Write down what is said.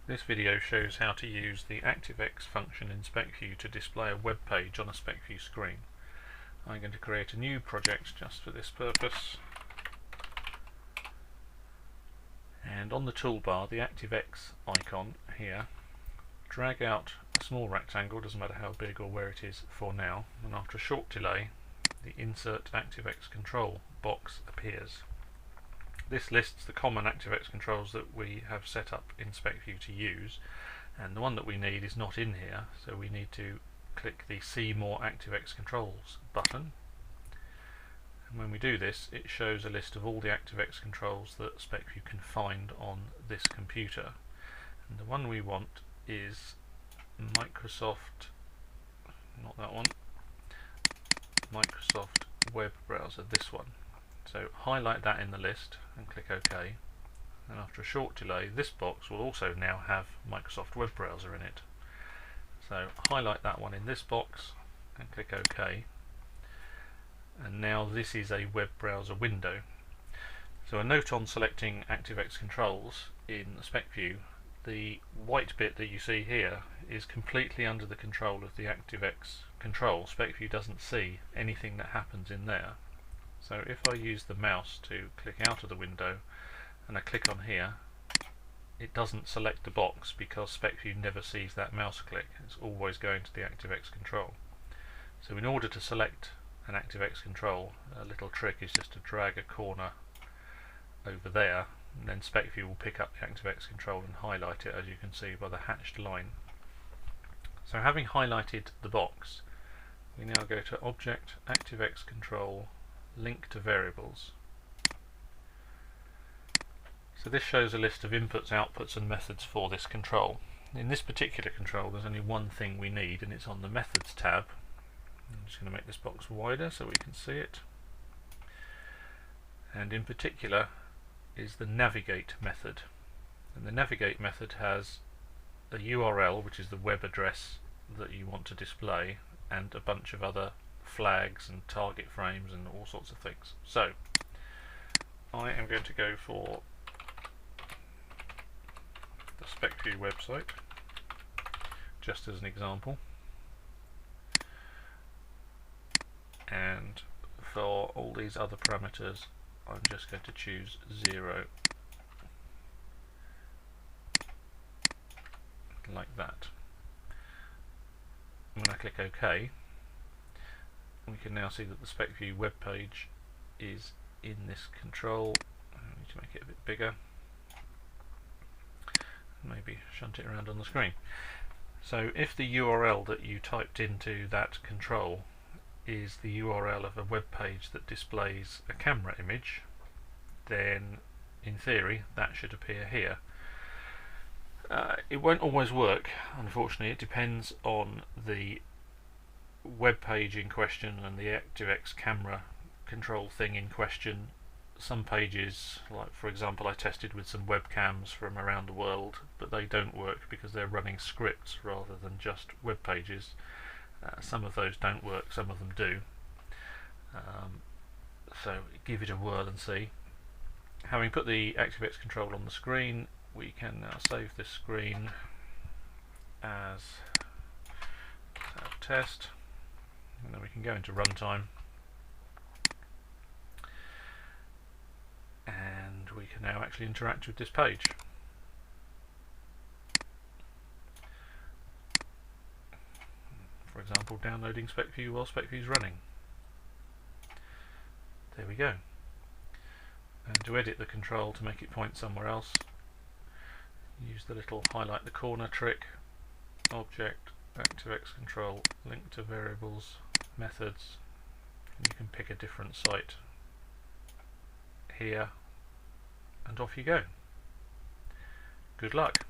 This video shows how to use the ActiveX function in SpecView to display a web page on a SpecView screen. I'm going to create a new project just for this purpose, and on the toolbar, the ActiveX icon here, drag out a small rectangle, doesn't matter how big or where it is for now, and after a short delay the Insert ActiveX Control box appears. This lists the common ActiveX controls that we have set up in SpecView to use, and the one that we need is not in here, so we need to click the See More ActiveX Controls button. And when we do this, it shows a list of all the ActiveX controls that SpecView can find on this computer. And the one we want is Microsoft, not that one, Microsoft Web Browser, this one. So highlight that in the list and click OK, and after a short delay this box will also now have Microsoft Web Browser in it. So highlight that one in this box and click OK, and now this is a web browser window. So a note on selecting ActiveX controls in SpecView: the white bit that you see here is completely under the control of the ActiveX control. SpecView doesn't see anything that happens in there. So if I use the mouse to click out of the window and I click on here, it doesn't select the box because SpecView never sees that mouse click. It's always going to the ActiveX control. So in order to select an ActiveX control, a little trick is just to drag a corner over there, and then SpecView will pick up the ActiveX control and highlight it, as you can see by the hatched line. So having highlighted the box, we now go to Object, ActiveX Control, Link to Variables. So this shows a list of inputs, outputs and methods for this control. In this particular control there's only one thing we need, and it's on the Methods tab. I'm just going to make this box wider so we can see it. And in particular is the Navigate method. And the Navigate method has a URL, which is the web address that you want to display, and a bunch of other flags and target frames and all sorts of things. So I am going to go for the SpecView website just as an example, and for all these other parameters I'm just going to choose 0, like that. When I click OK, we can now see that the SpecView web page is in this control. I need to make it a bit bigger, maybe shunt it around on the screen. So if the URL that you typed into that control is the URL of a web page that displays a camera image, then in theory that should appear here. It won't always work, unfortunately. It depends on the web page in question and the ActiveX camera control thing in question. Some pages, like for example I tested with some webcams from around the world, but they don't work because they're running scripts rather than just web pages. Some of those don't work, some of them do. So give it a whirl and see. Having put the ActiveX control on the screen, we can now save this screen as test, and then we can go into runtime and we can now actually interact with this page. For example, downloading SpecView while SpecView is running. There we go. And to edit the control to make it point somewhere else, use the little highlight the corner trick. Object, ActiveX Control, Link to Variables, Methods, and you can pick a different site here, and off you go. Good luck.